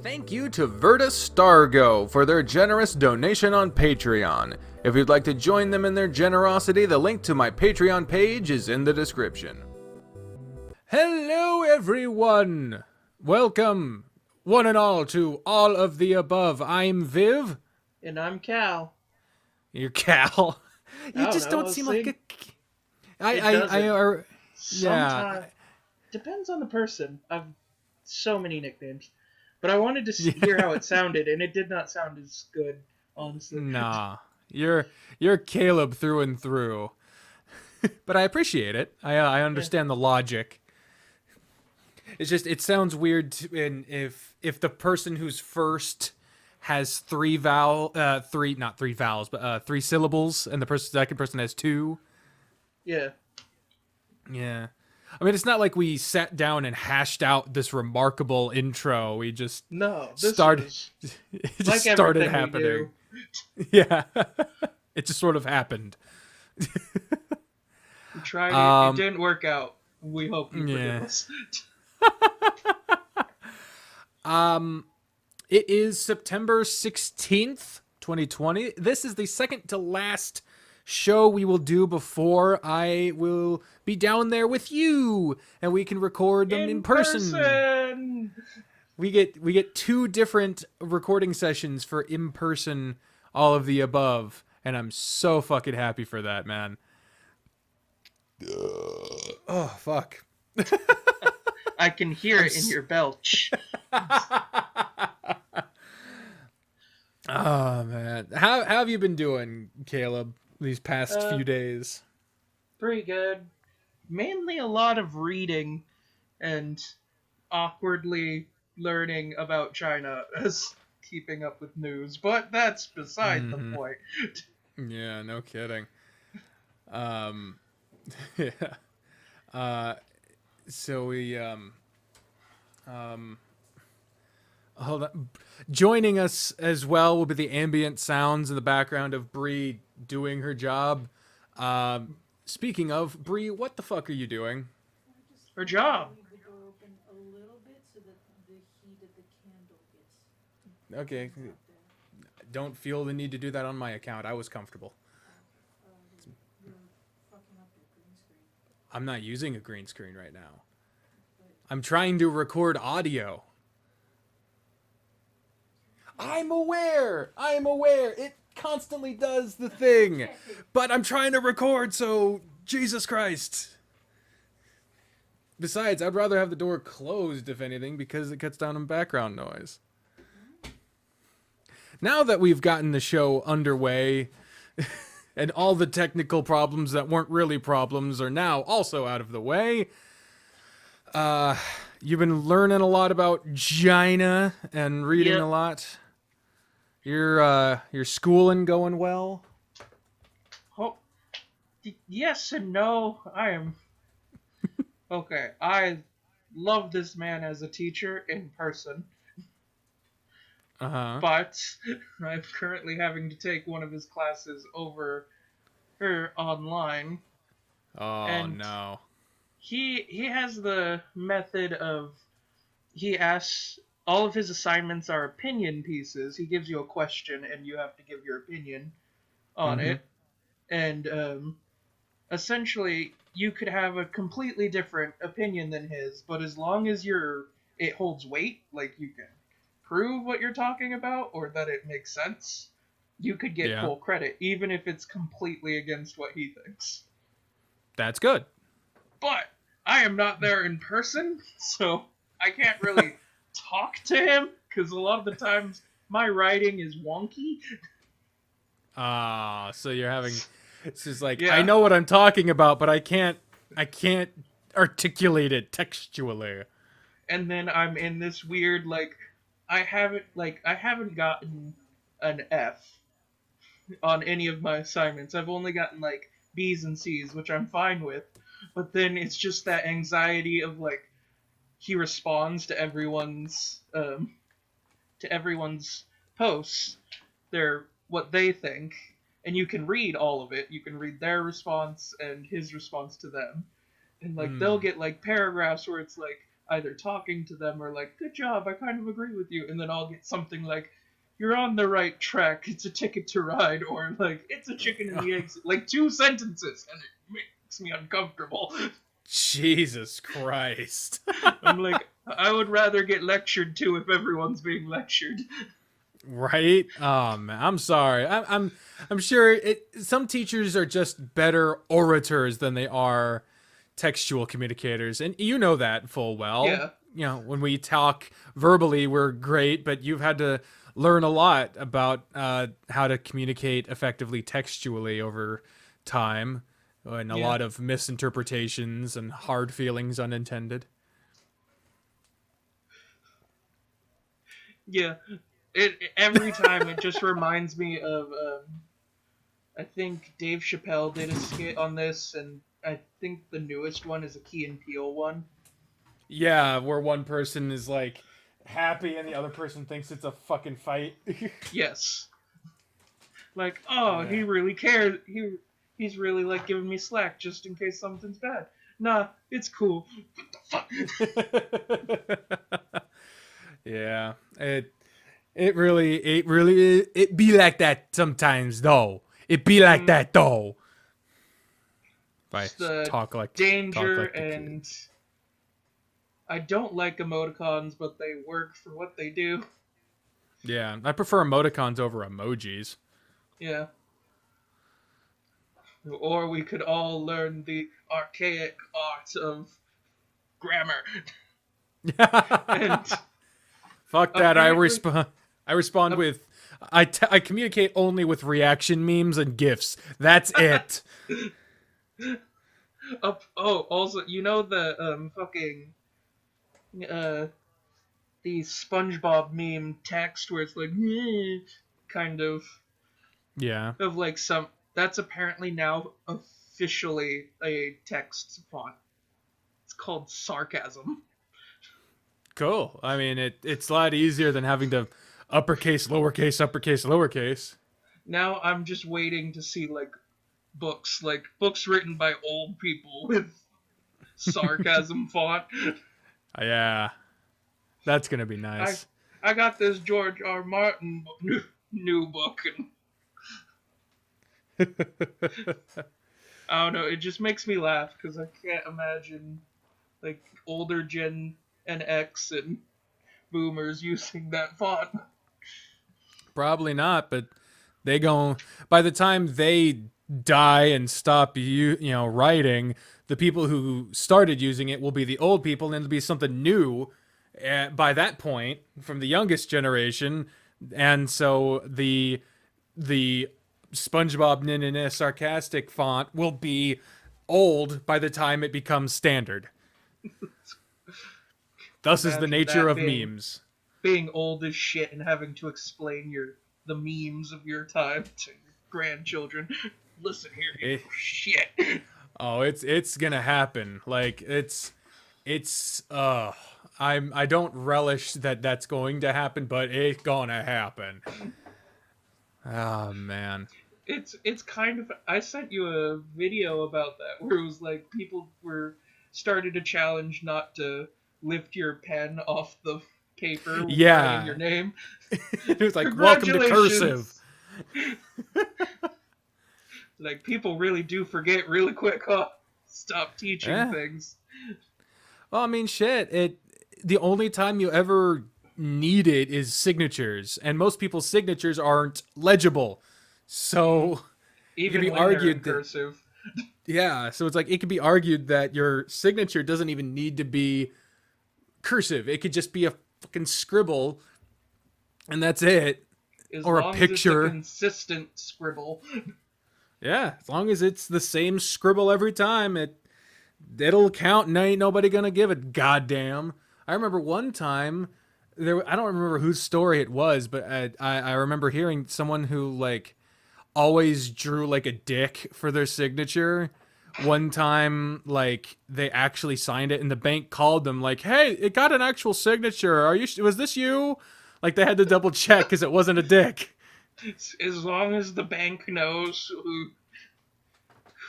Thank you to Verta Stargo for their generous donation on Patreon. If you'd like to join them in their generosity, the link to my Patreon page is in the description. Hello everyone! Welcome, one and all, to All of the Above. I'm Viv. And I'm Cal. You're Cal. You I just know, don't seem like a... Sometimes. Yeah. Depends on the person. I've so many nicknames. But I wanted to hear how it sounded, and it did not sound as good, honestly. Nah. You're Caleb through and through. But I appreciate it. I understand the logic. It's just, it sounds weird if the person who's first has three syllables, and the second person has two. Yeah. Yeah. I mean, it's not like we sat down and hashed out this remarkable intro. We just It just like started happening. Yeah. It just sort of happened. We tried it didn't work out. We hope you forgive us. It is September 16th, 2020. This is the second to last show we will do before I will be down there with you and we can record them in person. We get two different recording sessions for in-person All of the Above, and I'm so fucking happy for that, man. Oh, fuck. I can hear it in your belch. Oh, man. How have you been doing, Caleb, these past few days? Pretty good. Mainly a lot of reading and awkwardly learning about China as keeping up with news, but that's beside the point. Yeah, no kidding. Yeah. So we hold on. Joining us as well will be the ambient sounds in the background of Bree doing her job. Speaking of, Bree, what the fuck are you doing? Her job. Okay. Don't feel the need to do that on my account. I was comfortable. I'm not using a green screen right now. I'm trying to record audio. I'm aware. It constantly does the thing. But I'm trying to record, so Jesus Christ. Besides, I'd rather have the door closed, if anything, because it cuts down on background noise. Now that we've gotten the show underway, and all the technical problems that weren't really problems are now also out of the way, you've been learning a lot about China and reading a lot. Your schooling going well? Oh, yes and no. I am... Okay, I love this man as a teacher in person. But I'm currently having to take one of his classes over online. Oh, and no. He has the method of, he asks, all of his assignments are opinion pieces. He gives you a question and you have to give your opinion on it. And essentially, you could have a completely different opinion than his, but as long as it holds weight, like you can prove what you're talking about or that it makes sense, you could get full credit, even if it's completely against what he thinks. That's good. But I am not there in person, so I can't really talk to him, because a lot of the times my writing is wonky. So you're having... It's just like, I know what I'm talking about, but I can't articulate it textually. And then I'm in this weird, I haven't gotten an F on any of my assignments. I've only gotten, B's and C's, which I'm fine with. But then it's just that anxiety of, he responds to everyone's posts, what they think, and you can read all of it. You can read their response and his response to them. And, they'll get, paragraphs where it's either talking to them or like, good job, I kind of agree with you, and then I'll get something like, you're on the right track, it's a ticket to ride, or like, it's a chicken and the eggs, like 2 sentences, and it makes me uncomfortable. Jesus Christ. I'm like, I would rather get lectured to if everyone's being lectured. Right? Man, I'm sorry. I'm sure some teachers are just better orators than they are textual communicators, and you know that full well. Yeah. You know, when we talk verbally, we're great, but you've had to learn a lot about how to communicate effectively textually over time, and a Yeah. lot of misinterpretations and hard feelings unintended. Yeah. It every time it just reminds me of I think Dave Chappelle did a skit on this, and I think the newest one is a Key and Peele one. Yeah, where one person is like happy and the other person thinks it's a fucking fight. Yes. Like, oh, Yeah. he really cares. He's really like giving me slack just in case something's bad. Nah, it's cool. What the fuck? Yeah. It be like that sometimes though. It be like that though. If I Just the talk danger like the kid. and I don't like emoticons, but they work for what they do. Yeah, I prefer emoticons over emojis. Yeah. Or we could all learn the archaic art of grammar. And Fuck that. apparently, I respond uh, with I communicate only with reaction memes and gifs. That's it. also, you know the fucking uh the SpongeBob meme text where it's like kind Yeah. of like some that's apparently now officially a text font. It's called sarcasm. Cool. I mean, it's a lot easier than having to uppercase, lowercase, uppercase, lowercase. Now I'm just waiting to see like books written by old people with sarcasm font. Yeah, that's gonna be I nice. I got this George R. Martin new book, and I don't know. It just makes me laugh because I can't imagine like older Gen and X and Boomers using that font. Probably not, but they go by the time they die and stop writing, the people who started using it will be the old people, and it'll be something new by that point from the youngest generation, and so the SpongeBob sarcastic font will be old by the time it becomes standard. Thus is the Imagine nature that of being memes. old as shit and having to explain the memes of your time to your grandchildren. Listen here, you Eh, shit. oh, it's gonna happen. Like it's I don't relish that that's going to happen, but it's gonna happen. Oh man. It's kind of I sent you a video about that where it was like people were started a challenge not to lift your pen off the paper when writing your Yeah. name. It was like welcome to cursive. Congratulations. Like people really do forget really quick, huh? Stop teaching Yeah. things. Well, I mean, shit. The only time you ever need it is signatures, and most people's signatures aren't legible. So it can Even be when they're in argued that cursive. yeah. So it's like it could be argued that your signature doesn't even need to be cursive. It could just be a fucking scribble, and that's it, As or a long as it's a picture. consistent scribble. Yeah, as long as it's the same scribble every time, it'll count, and ain't nobody gonna give it. Goddamn. I remember one time there. I don't remember whose story it was, but I remember hearing someone who like always drew like a dick for their signature. One time, like they actually signed it, and the bank called them like, "Hey, it got an actual signature. Are you? Was this you?" Like they had to double check because it wasn't a dick. As long as the bank knows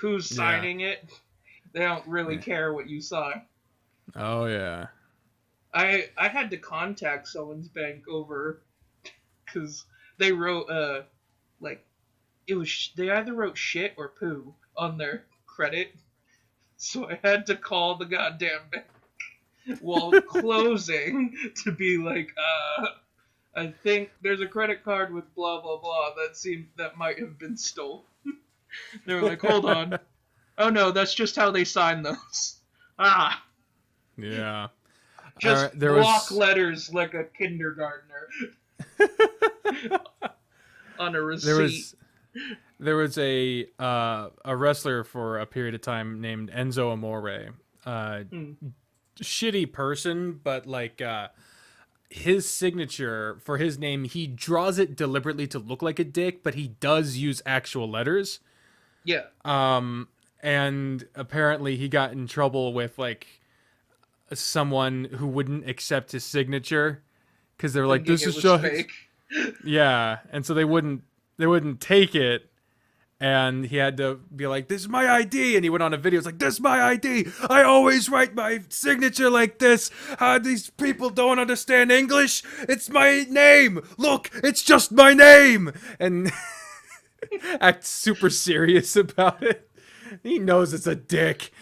who's Yeah. signing it, they don't really Yeah. care what you sign. Oh yeah. I had to contact someone's bank over because they wrote like it was they either wrote shit or poo on their credit, so I had to call the goddamn bank while closing to be like, I think there's a credit card with blah blah blah that might have been stolen. They were like, hold on. Oh no, that's just how they sign those. Ah, Yeah. just There block was letters like a kindergartner on a there receipt. was there was a wrestler for a period of time named Enzo Amore. Hmm. Shitty person, but like his signature for his name, he draws it deliberately to look like a dick, but he does use actual letters. Yeah, And apparently he got in trouble with like someone who wouldn't accept his signature because they were like, thinking "This it is was just fake. yeah," and so they wouldn't take it. And he had to be like, "This is my ID," and he went on a video. It's like, "This is my ID. I always write my signature like this. How these people don't understand English? It's my name. Look, it's just my name." And act super serious about it. He knows it's a dick.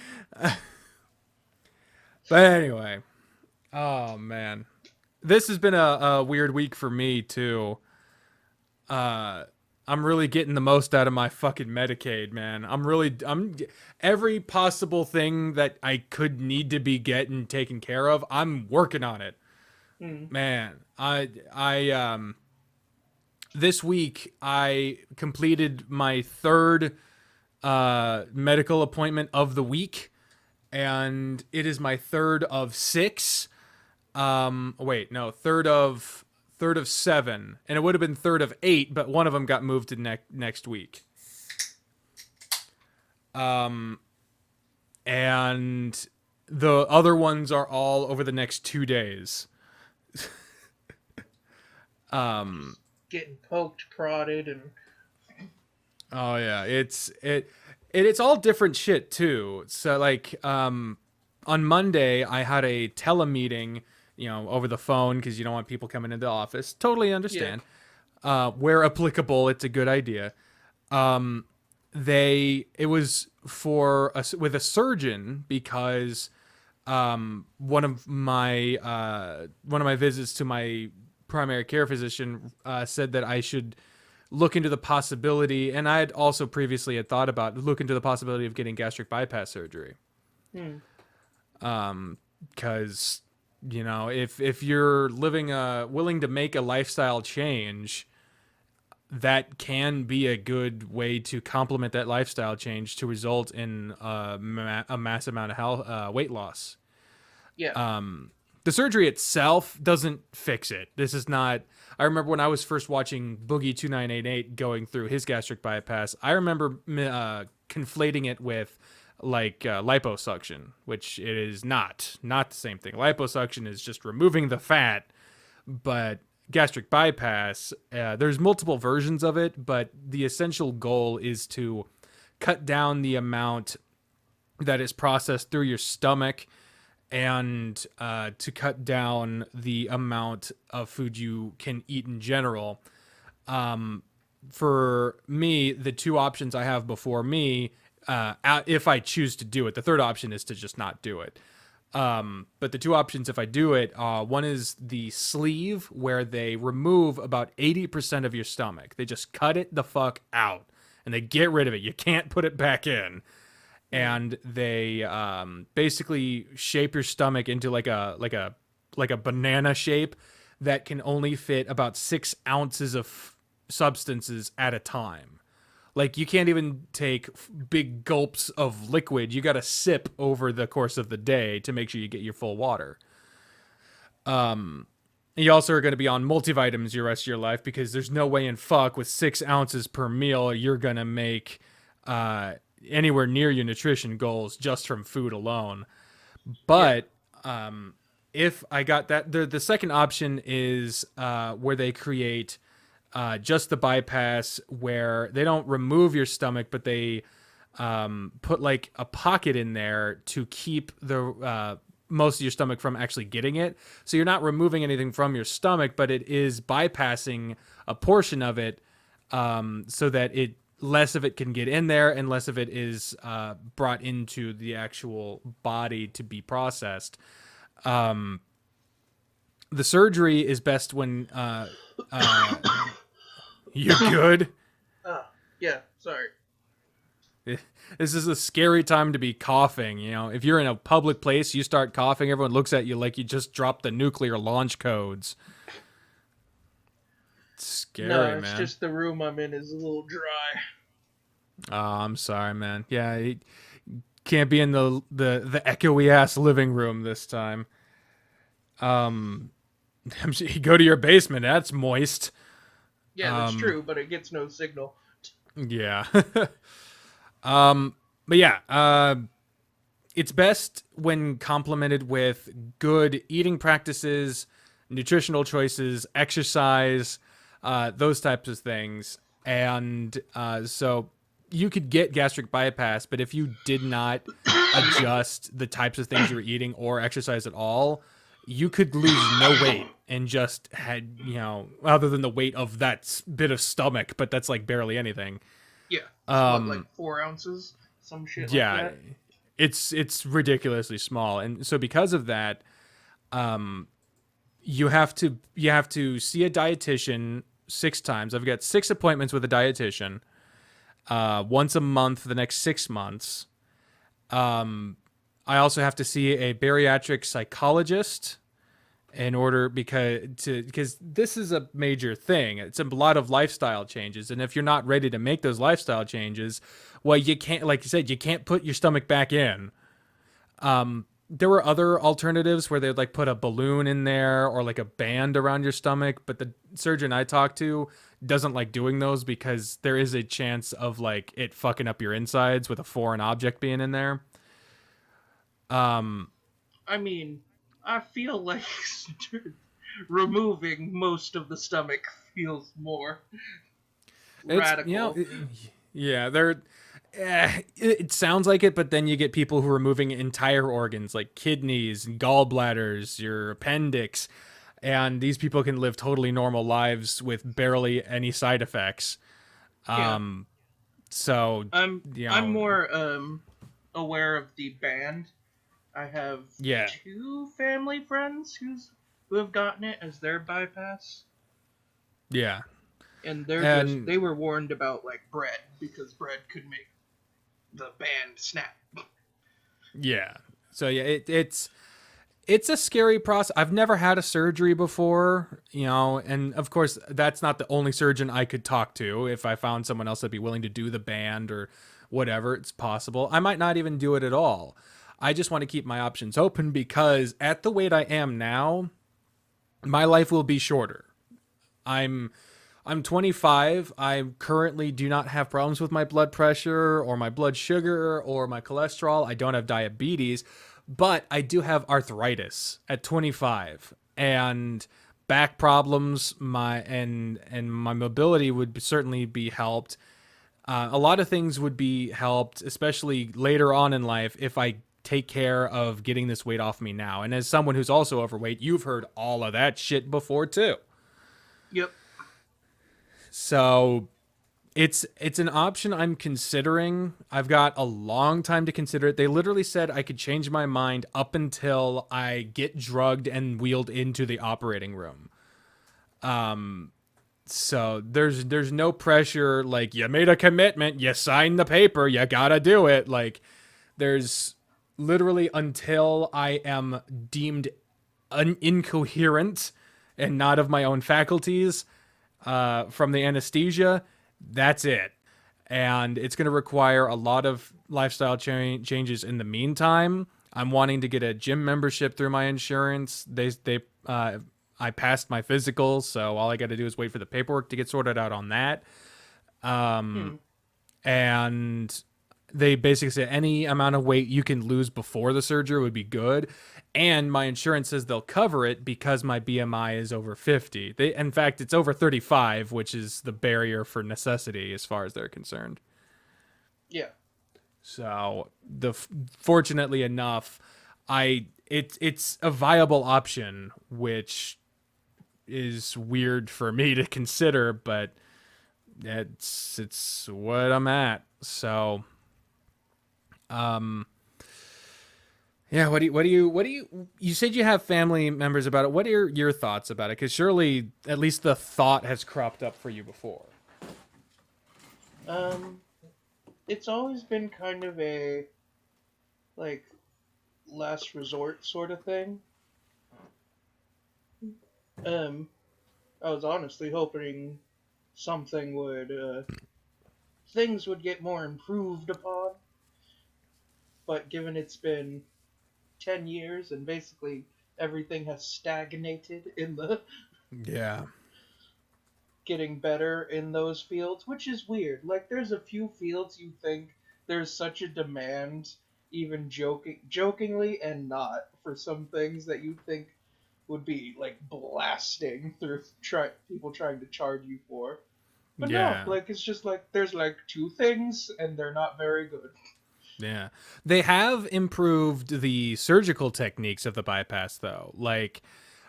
But anyway, oh man, this has been a weird week for me too. I'm really getting the most out of my fucking Medicaid, man. I'm every possible thing that I could need to be getting taken care of. I'm working on it, Hmm. man. I this week I completed my third medical appointment of the week, and it is my third of six. Wait, no, third of seven, and it would have been third of eight, but one of them got moved to next week. And the other ones are all over the next 2 days. Getting poked, prodded, and Oh yeah, it's all different shit too. So like on Monday I had a telemeeting, over the phone because you don't want people coming into the office. Totally yeah, understand. Where applicable, it's a good idea. It was with a surgeon because one of my visits to my primary care physician said that I should look into the possibility, and I had also previously had thought about look into the possibility of getting gastric bypass surgery. hmm. Because if you're willing to make a lifestyle change, that can be a good way to complement that lifestyle change to result in a massive amount of weight loss. Yeah, The surgery itself doesn't fix it. This is not. I remember when I was first watching Boogie 2988 going through his gastric bypass. I remember conflating it with like liposuction, which it is not the same thing. Liposuction is just removing the fat, but gastric bypass, there's multiple versions of it, but the essential goal is to cut down the amount that is processed through your stomach, and to cut down the amount of food you can eat in general. For me, the two options I have before me, if I choose to do it, the third option is to just not do it. But the two options, if I do it, one is the sleeve, where they remove about 80% of your stomach. They just cut it the fuck out and they get rid of it. You can't put it back in. And they basically shape your stomach into like a banana shape that can only fit about 6 ounces of substances at a time. Like you can't even take big gulps of liquid. You got to sip over the course of the day to make sure you get your full water. You also are going to be on multivitamins your rest of your life, because there's no way in fuck with 6 ounces per meal you're going to make anywhere near your nutrition goals just from food alone. But if I got that, the second option is where they create just the bypass, where they don't remove your stomach, but they put like a pocket in there to keep the most of your stomach from actually getting it. So you're not removing anything from your stomach, but it is bypassing a portion of it, so that less of it can get in there and less of it is brought into the actual body to be processed. The surgery is best when you're good. Yeah, sorry. This is a scary time to be coughing. If you're in a public place, you start coughing, everyone looks at you like you just dropped the nuclear launch codes. It's scary, No, it's man. just the room I'm in is a little dry. Oh, I'm sorry, man. Yeah, you can't be in the echoey ass living room this time. You go to your basement. That's moist. Yeah, that's true, but it gets no signal. Yeah. But yeah, it's best when complemented with good eating practices, nutritional choices, exercise, those types of things. And so you could get gastric bypass, but if you did not adjust the types of things you were eating or exercise at all, you could lose no weight and just had, other than the weight of that bit of stomach, but that's like barely anything. Yeah, what, like 4 ounces? Some shit Yeah, like that? it's ridiculously small. And so because of that, you have to see a dietitian 6 times. I've got 6 appointments with a dietitian, once a month for the next 6 months. I also have to see a bariatric psychologist in order because this is a major thing. It's a lot of lifestyle changes, and if you're not ready to make those lifestyle changes, well, you can't, like you said, you can't put your stomach back in. There were other alternatives where they'd like put a balloon in there or like a band around your stomach, but the surgeon I talked to doesn't like doing those because there is a chance of like it fucking up your insides with a foreign object being in there. I mean, I feel like removing most of the stomach feels more radical. Yeah, they're. It sounds like it, but then you get people who are removing entire organs like kidneys, gallbladders, your appendix, and these people can live totally normal lives with barely any side effects. Yeah. So I'm more aware of the band. I have yeah, 2 family friends who have gotten it as their bypass, yeah, and and they were warned about like bread because bread could make the band snap. yeah. So yeah, it's a scary process. I've never had a surgery before, and of course that's not the only surgeon I could talk to. If I found someone else that'd be willing to do the band or whatever, it's possible. I might not even do it at all. I just want to keep my options open because at the weight I am now, my life will be shorter. I'm 25. I currently do not have problems with my blood pressure or my blood sugar or my cholesterol. I don't have diabetes, but I do have arthritis at 25 and back problems. And my mobility would certainly be helped. A lot of things would be helped, especially later on in life, if I take care of getting this weight off me now. And as someone who's also overweight, you've heard all of that shit before too. Yep. So it's an option I'm considering. I've got a long time to consider it. They literally said I could change my mind up until I get drugged and wheeled into the operating room. So there's no pressure. Like, you made a commitment, you signed the paper, you gotta do it. Like, there's literally until I am deemed incoherent and not of my own faculties from the anesthesia, that's it. And it's going to require a lot of lifestyle changes in the meantime. I'm wanting to get a gym membership through my insurance. I passed my physical, so all I got to do is wait for the paperwork to get sorted out on that. And they basically say any amount of weight you can lose before the surgery would be good. And my insurance says they'll cover it because my BMI is over 50. In fact, it's over 35, which is the barrier for necessity as far as they're concerned. Yeah. So fortunately enough, it's a viable option, which is weird for me to consider, but it's what I'm at. So, um, yeah. You said you have family members about it. What are your thoughts about it? Because surely at least the thought has cropped up for you before. Um, it's always been kind of a like last resort sort of thing. Um, I was honestly hoping something would things would get more improved upon, but given it's been 10 years and basically everything has stagnated in the Yeah. getting better in those fields, which is weird. Like there's a few fields you think there's such a demand, even jokingly and not, for some things that you think would be like blasting through people trying to charge you for. But no, Yeah. like it's just like there's like two things and they're not very good. Yeah. They have improved the surgical techniques of the bypass though. Like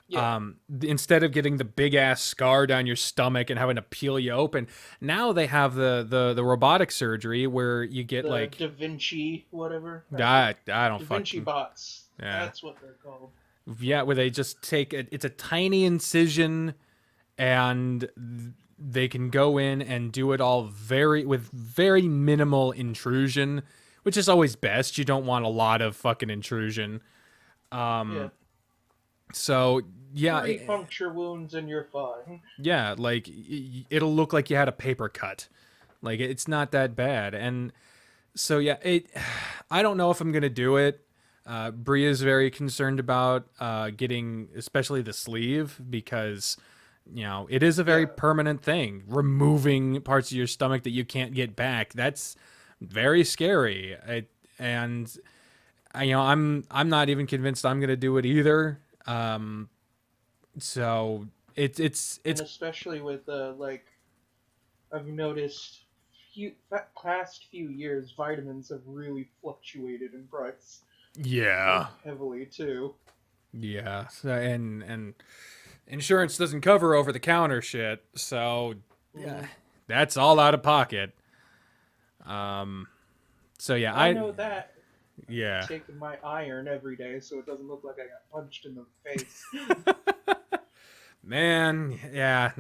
Yeah, instead of getting the big ass scar down your stomach and having to peel you open, now they have the robotic surgery where you get the like Da Vinci whatever. I don't Da Vinci fucking bots. yeah. That's what they're called. Yeah, where they just take it's a tiny incision and they can go in and do it all with very minimal intrusion, which is always best. You don't want a lot of fucking intrusion. Yeah. So yeah, Three puncture wounds and you're fine. yeah, like it'll look like you had a paper cut. Like it's not that bad. And so yeah, it I don't know if I'm gonna do it. Bria is very concerned about getting especially the sleeve because it is a very Yeah. permanent thing. Removing parts of your stomach that you can't get back. That's very scary. And I'm not even convinced I'm gonna do it either. So And it's especially with like I've noticed past few years vitamins have really fluctuated in price yeah. like heavily too. Yeah, and insurance doesn't cover over the counter shit, so yeah, Mm. that's all out of pocket. Um, so yeah, I know that. yeah, Taking my iron every day so it doesn't look like I got punched in the face. man, yeah,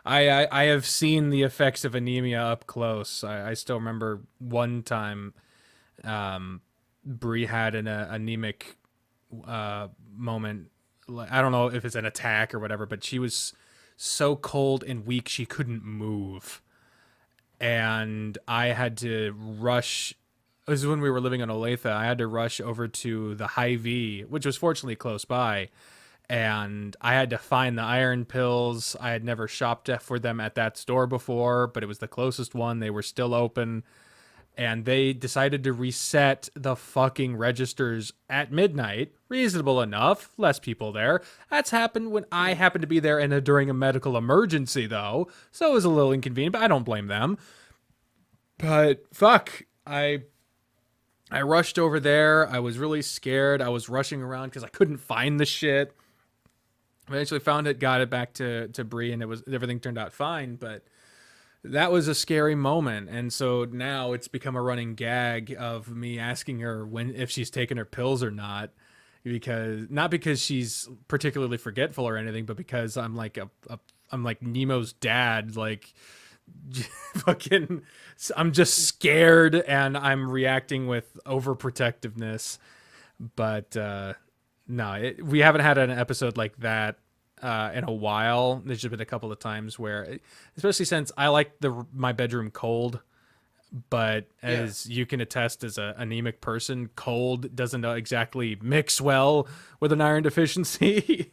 I have seen the effects of anemia up close. I still remember one time, Bree had an anemic moment. I don't know if it's an attack or whatever, but she was so cold and weak she couldn't move, and I had to rush. This is when we were living in Olathe. I had to rush over to the Hy-Vee, which was fortunately close by, and I had to find the iron pills. I had never shopped for them at that store before, but it was the closest one. They were still open, and they decided to reset the fucking registers at midnight. Reasonable enough, less people there. That's happened when I happened to be there and during a medical emergency, though, so it was a little inconvenient. But I don't blame them. But fuck, I rushed over there. I was really scared. I was rushing around because I couldn't find the shit. Eventually found it, got it back to Bree, and everything turned out fine. But that was a scary moment, and so now it's become a running gag of me asking her if she's taken her pills or not, because not because she's particularly forgetful or anything, but because I'm like Nemo's dad, like fucking I'm just scared and I'm reacting with overprotectiveness. But no, we haven't had an episode like that in a while. There's just been a couple of times where, especially since I like my bedroom cold, but Yeah. as you can attest as a anemic person, cold doesn't exactly mix well with an iron deficiency.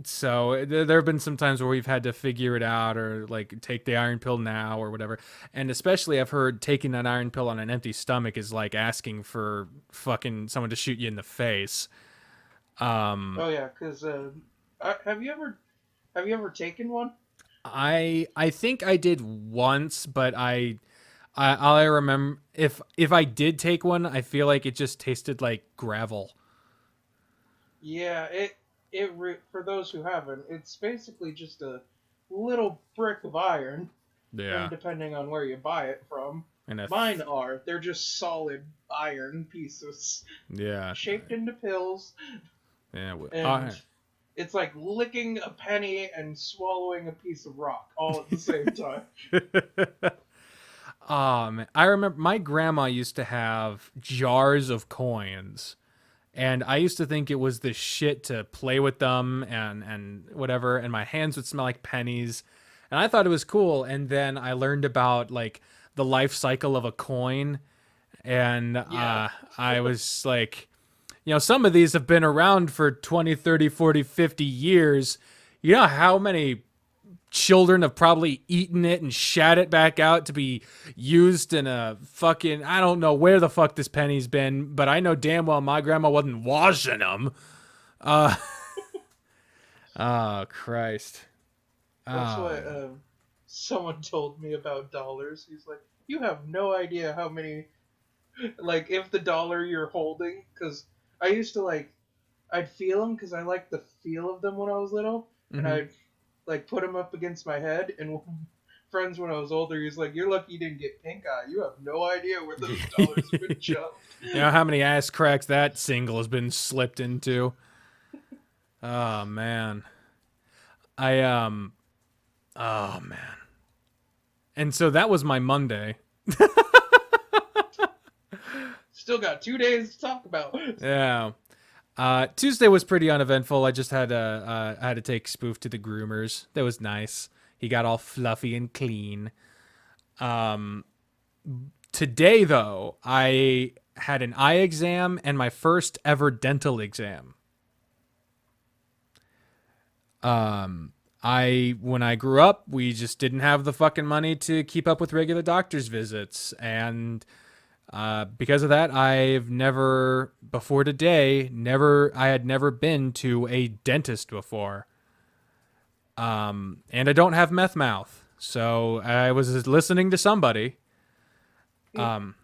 So there have been some times where we've had to figure it out or like take the iron pill now or whatever. And especially I've heard taking an iron pill on an empty stomach is like asking for fucking someone to shoot you in the face. Oh yeah, because have you ever taken one? I think I did once, but I I remember if I did take one, I feel like it just tasted like gravel. Yeah, for those who haven't, it's basically just a little brick of iron, and Yeah, depending on where you buy it from, and mine are. They're just solid iron pieces yeah, shaped into pills, yeah. and it's like licking a penny and swallowing a piece of rock all at the same time. Man, I remember my grandma used to have jars of coins, and I used to think it was the shit to play with them and whatever, and my hands would smell like pennies, and I thought it was cool. And then I learned about like the life cycle of a coin, and Yeah. I was like, some of these have been around for 20, 30, 40, 50 years. You know how many children have probably eaten it and shat it back out to be used in a fucking, I don't know where the fuck this penny's been, but I know damn well my grandma wasn't washing them. Uh, oh Christ. That's Oh what man. someone told me about dollars. He's like, you have no idea how many, like, if the dollar you're holding, because I used to like, I'd feel them because I liked the feel of them when I was little, and Mm-hmm. I'd like put them up against my head. And friends when I was older, he's like, "You're lucky you didn't get pink eye. You have no idea where those dollars have been You shoved." know how many ass cracks that single has been slipped into? Oh man. I oh man. And so that was my Monday. Still got 2 days to talk about. Yeah. Tuesday was pretty uneventful. I just had to take Spoof to the groomers. That was nice. He got all fluffy and clean. Um, Today though, I had an eye exam and my first ever dental exam. I when I grew up, we just didn't have the fucking money to keep up with regular doctor's visits, and because of that, I've never before today never I had never been to a dentist before. And I don't have meth mouth, so I was listening to somebody. Um,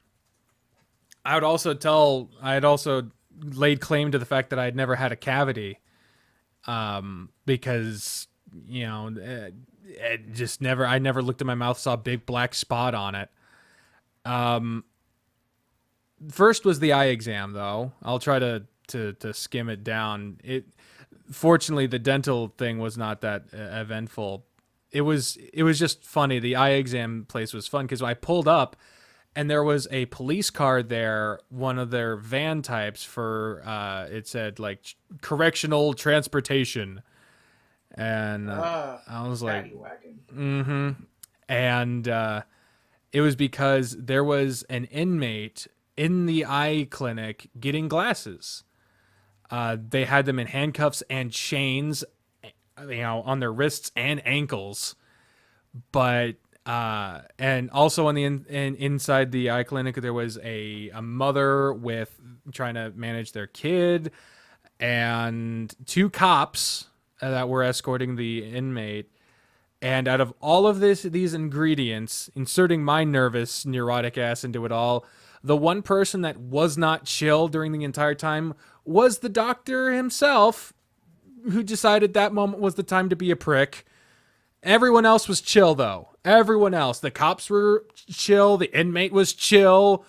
I had also laid claim to the fact that I had never had a cavity, because it just never I never looked at my mouth, saw a big black spot on it. Um, First was the eye exam, though. I'll try to skim it down. It Fortunately, the dental thing was not that eventful. It was just funny. The eye exam place was fun because I pulled up and there was a police car there, one of their van types for it said like correctional transportation, and I was like, Paddy wagon. mm-hmm. And it was because there was an inmate in the eye clinic getting glasses. They had them in handcuffs and chains, on their wrists and ankles. But and also on the inside the eye clinic, there was a mother with trying to manage their kid, and two cops that were escorting the inmate. And out of all of these ingredients, inserting my nervous, neurotic ass into it all, the one person that was not chill during the entire time was the doctor himself, who decided that moment was the time to be a prick. Everyone else was chill, though. Everyone else. The cops were chill. The inmate was chill.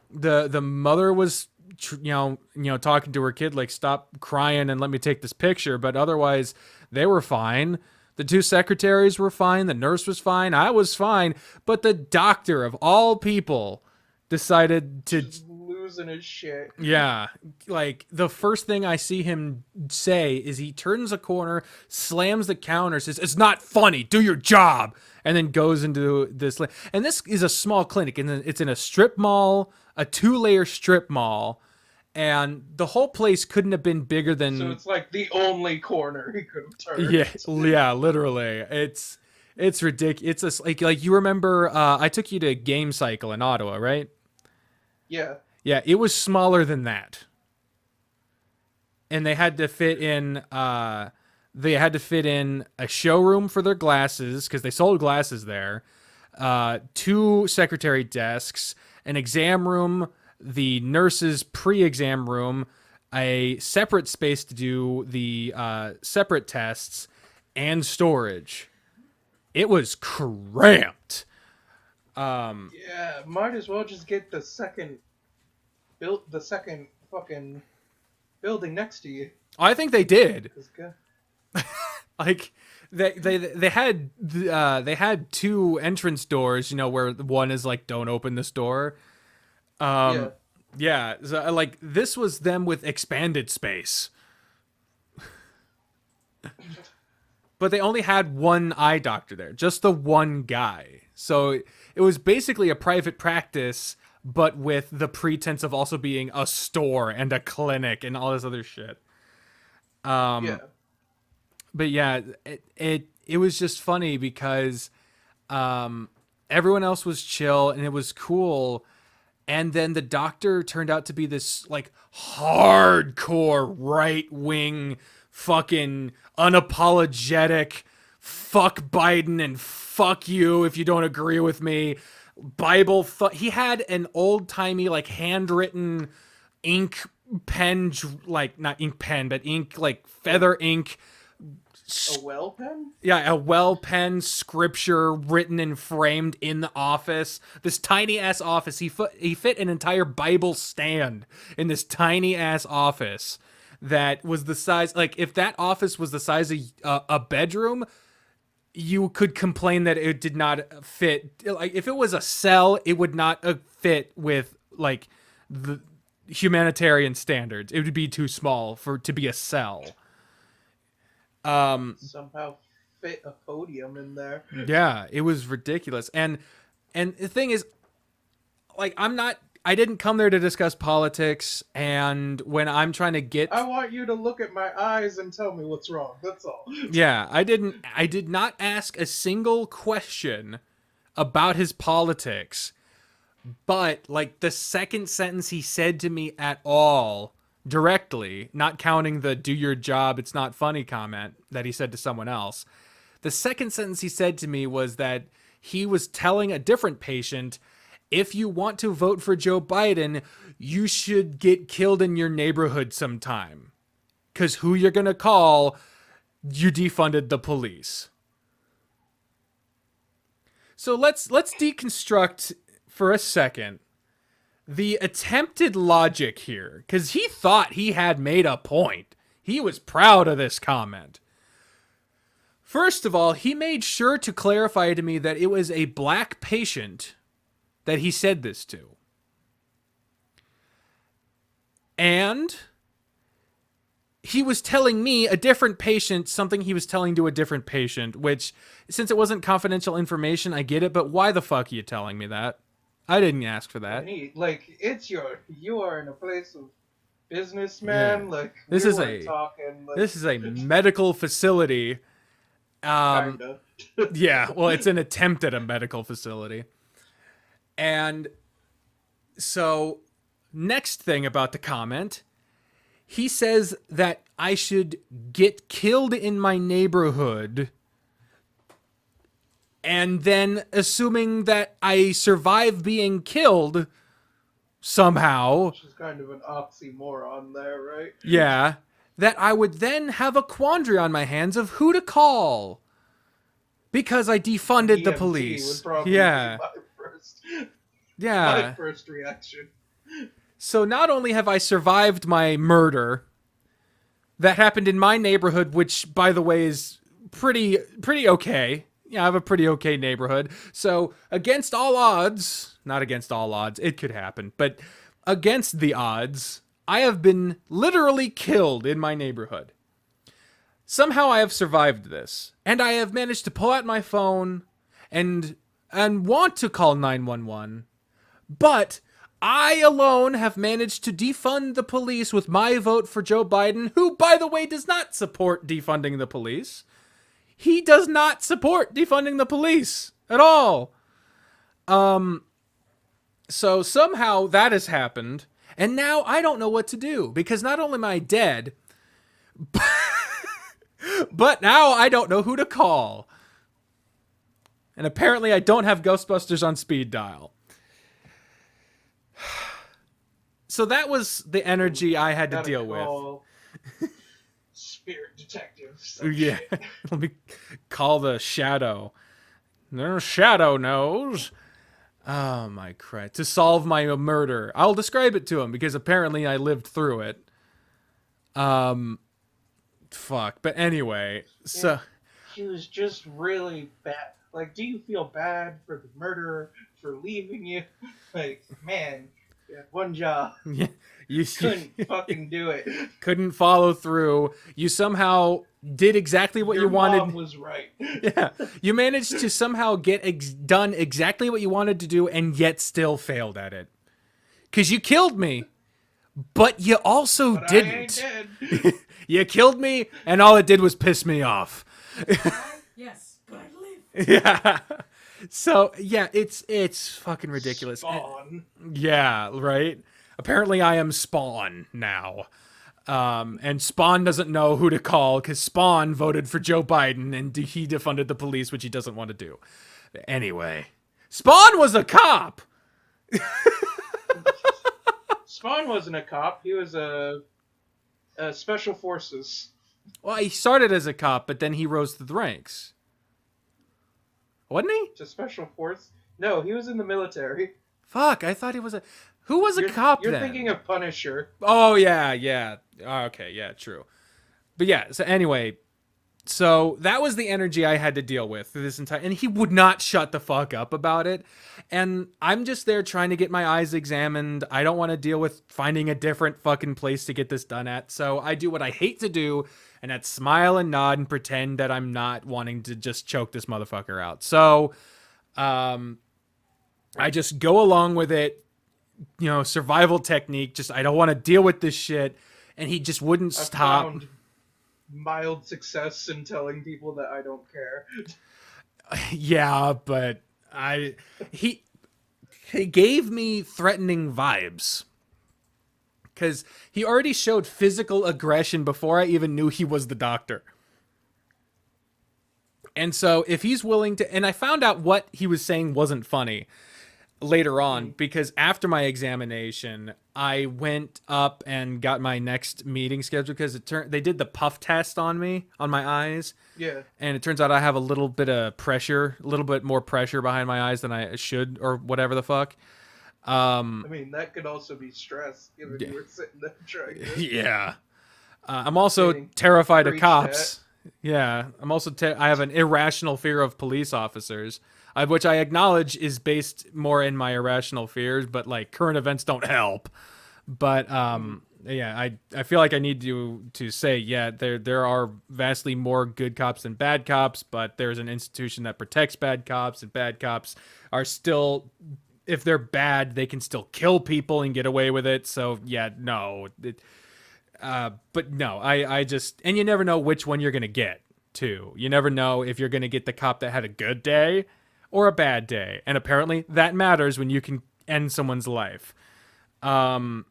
The mother was, talking to her kid like, "Stop crying and let me take this picture." But otherwise, they were fine. The two secretaries were fine. The nurse was fine. I was fine. But the doctor, of all people, decided to, Just losing his shit. yeah, like the first thing I see him say is he turns a corner, slams the counter, says, "It's not funny. Do your job," and then goes into this. And this is a small clinic, and it's in a strip mall, a 2-layer strip mall, and the whole place couldn't have been bigger So than. it's like the only corner he could have Yeah, turned. yeah, literally. It's ridiculous. It's like you remember. I took you to Game Cycle in Ottawa, right? Yeah. Yeah, it was smaller than that, and they had to fit in a showroom for their glasses because they sold glasses there. two secretary desks, an exam room, the nurse's pre-exam room, a separate space to do the separate tests, and storage. It was cramped. Yeah, might as well just get the second fucking building next to you. I think they did. 'Cause God- Like they had two entrance doors, where one is like, don't open this door. yeah. Yeah, so, like this was them with expanded space. But they only had one eye doctor there, just the one guy. So it was basically a private practice, but with the pretense of also being a store and a clinic and all this other shit. Yeah. But yeah, it was just funny because everyone else was chill and it was cool. And then the doctor turned out to be this like hardcore right wing fucking unapologetic fuck Biden and fuck you if you don't agree with me. He had an old timey like handwritten ink pen, like not ink pen, but ink like feather ink. A well pen? Yeah, a well penned scripture written and framed in the office. This tiny ass office. He fit an entire Bible stand in this tiny ass office that was the size. Like if that office was the size of a bedroom, you could complain that it did not fit. Like if it was a cell, it would not fit with like the humanitarian standards. It would be too small to be a cell. Somehow fit a podium in there. Yeah, it was ridiculous. And the thing is, like, I didn't come there to discuss politics. And when I'm trying to get, I want you to look at my eyes and tell me what's wrong. That's all. yeah, I did not ask a single question about his politics. But like the second sentence he said to me at all, directly, not counting the "do your job, it's not funny" comment that he said to someone else. The second sentence he said to me was that he was telling a different patient, if you want to vote for Joe Biden, you should get killed in your neighborhood sometime. Because who you're going to call, you defunded the police. So let's deconstruct for a second the attempted logic here, because he thought he had made a point. He was proud of this comment. First of all, he made sure to clarify to me that it was a black patient that he said this to. And he was telling me, a different patient, something he was telling to a different patient, which, since it wasn't confidential information, I get it, but why the fuck are you telling me that? I didn't ask for that. Like, you are in a place of business, man. Yeah. Like, This we is weren't talking. Like, This is a medical facility. kinda. Yeah, well, it's an attempt at a medical facility. And so, next thing about the comment, he says that I should get killed in my neighborhood. And then, assuming that I survive being killed somehow, Which is kind of an oxymoron there, right? yeah, that I would then have a quandary on my hands of who to call. Because I defunded the EMT police. would probably Yeah. be Yeah. my first reaction. So not only have I survived my murder that happened in my neighborhood, which, by the way, is pretty okay. Yeah, I have a pretty okay neighborhood. So against all odds, not against all odds, it could happen, but against the odds, I have been literally killed in my neighborhood. Somehow I have survived this, and I have managed to pull out my phone and want to call 911, but I alone have managed to defund the police with my vote for Joe Biden, who, by the way, does not support defunding the police. He does not support defunding the police at all. So somehow that has happened, and now I don't know what to do, because not only am I dead, but now I don't know who to call. And apparently I don't have Ghostbusters on speed dial. So that was the energy I had to Gotta deal with. call spirit detectives. Yeah. Shit. Let me call the Shadow. No, Shadow knows. Oh my Christ. To solve my murder. I'll describe it to him because apparently I lived through it. Fuck. But anyway, so He was just really bad. Like, do you feel bad for the murderer for leaving you? Like, man, you had one job. yeah, you Couldn't fucking do it. couldn't follow through. You somehow did exactly what Your you wanted. mom was right. Yeah. You managed to somehow get done exactly what you wanted to do and yet still failed at it. Because you killed me, but you also But didn't. I ain't dead. You killed me, and all it did was piss me off. Yes, but I live. Yeah. So, yeah, it's fucking ridiculous. Spawn. Yeah, right? Apparently I am Spawn now. And Spawn doesn't know who to call because Spawn voted for Joe Biden and he defunded the police, which he doesn't want to do. Anyway, Spawn was a cop. Spawn wasn't a cop. He was a special forces. Well, he started as a cop, but then he rose through the ranks. Wasn't he? To special force. No, he was in the military. Fuck, I thought he was a... Who was a cop You're then? thinking of Punisher. Oh, yeah. Okay, yeah, true. But yeah, so anyway, so that was the energy I had to deal with through this entire... And he would not shut the fuck up about it. And I'm just there trying to get my eyes examined. I don't want to deal with finding a different fucking place to get this done at. So I do what I hate to do, and that's smile and nod and pretend that I'm not wanting to just choke this motherfucker out. So I just go along with it. You know, survival technique. Just, I don't want to deal with this shit. And he just wouldn't I stop. found mild success in telling people that I don't care. Yeah, but he gave me threatening vibes. Because he already showed physical aggression before I even knew he was the doctor. And so if he's willing to... And I found out what he was saying wasn't funny later on, because after my examination, I went up and got my next meeting scheduled because they did the puff test on me, on my eyes. Yeah. And it turns out I have a little bit of pressure, a little bit more pressure behind my eyes than I should, or whatever the fuck. I mean, that could also be stress, given you were sitting there trying to... Yeah. I'm also Getting terrified of preached cops. Yeah. I'm also, I have an irrational fear of police officers, which I acknowledge is based more in my irrational fears, but like current events don't help. But, yeah, I feel like I need to say, yeah, there are vastly more good cops than bad cops, but there's an institution that protects bad cops, and bad cops are still, if they're bad, they can still kill people and get away with it. So yeah, no, but no, I just, and you never know which one you're going to get too. You never know if you're going to get the cop that had a good day or a bad day. And apparently that matters when you can end someone's life. But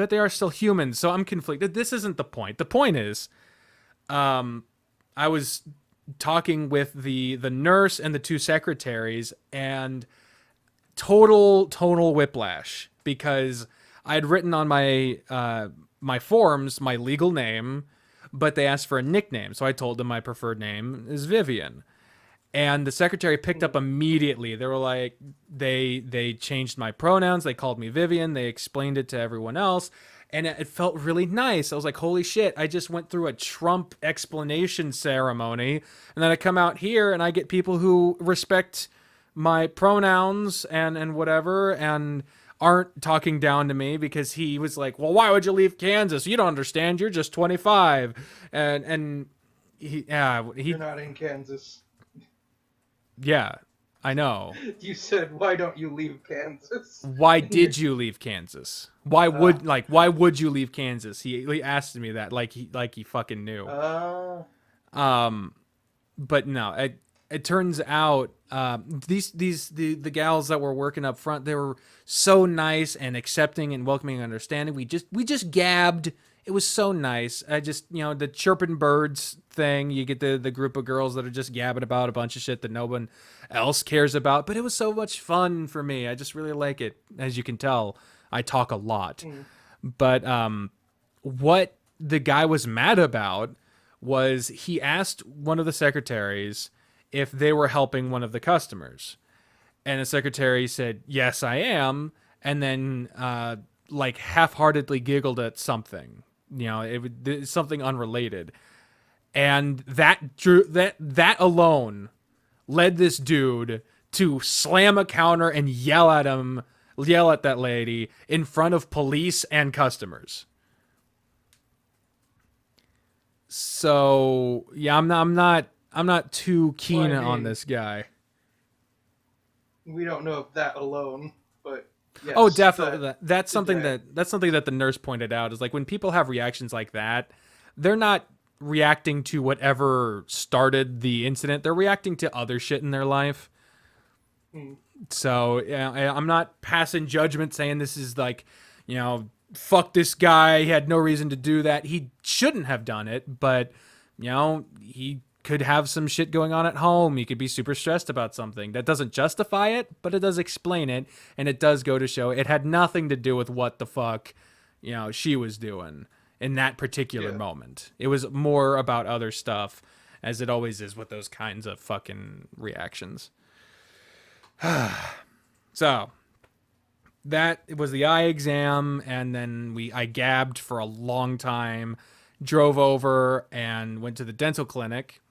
they are still humans, so I'm conflicted. This isn't the point. The point is, I was talking with the nurse and the two secretaries, and total whiplash, because I had written on my my forms my legal name, but they asked for a nickname, so I told them my preferred name is Vivian. And the secretary picked up immediately. They were like, they changed my pronouns. They called me Vivian. They explained it to everyone else. And it felt really nice. I was like, holy shit, I just went through a Trump explanation ceremony. And then I come out here and I get people who respect my pronouns and whatever, and aren't talking down to me because he was like, well, why would you leave Kansas? You don't understand. You're just 25. And You're not in Kansas. Yeah, I know. You said, why don't you leave Kansas? Why did you leave Kansas? Why would you leave Kansas? He asked me that like he fucking knew. But no, it turns out the gals that were working up front, they were so nice and accepting and welcoming and understanding. We just gabbed It was so nice. I just, the chirping birds thing, you get the group of girls that are just gabbing about a bunch of shit that no one else cares about. But it was so much fun for me. I just really like it. As you can tell, I talk a lot. But what the guy was mad about was he asked one of the secretaries if they were helping one of the customers. And the secretary said, "Yes, I am." And then, like, half-heartedly giggled at something. It's something unrelated. And that alone led this dude to slam a counter and yell at that lady in front of police and customers. So yeah, I'm not too keen on this guy. We don't know if that alone, but yes, oh, definitely. That's something that the nurse pointed out is like when people have reactions like that, they're not reacting to whatever started the incident. They're reacting to other shit in their life. So I'm not passing judgment saying this is like, fuck this guy. He had no reason to do that. He shouldn't have done it, but he could have some shit going on at home. He could be super stressed about something. That doesn't justify it, but it does explain it, and it does go to show it had nothing to do with what the fuck, she was doing in that particular moment. It was more about other stuff, as it always is with those kinds of fucking reactions. So that was the eye exam, and then I gabbed for a long time, drove over and went to the dental clinic.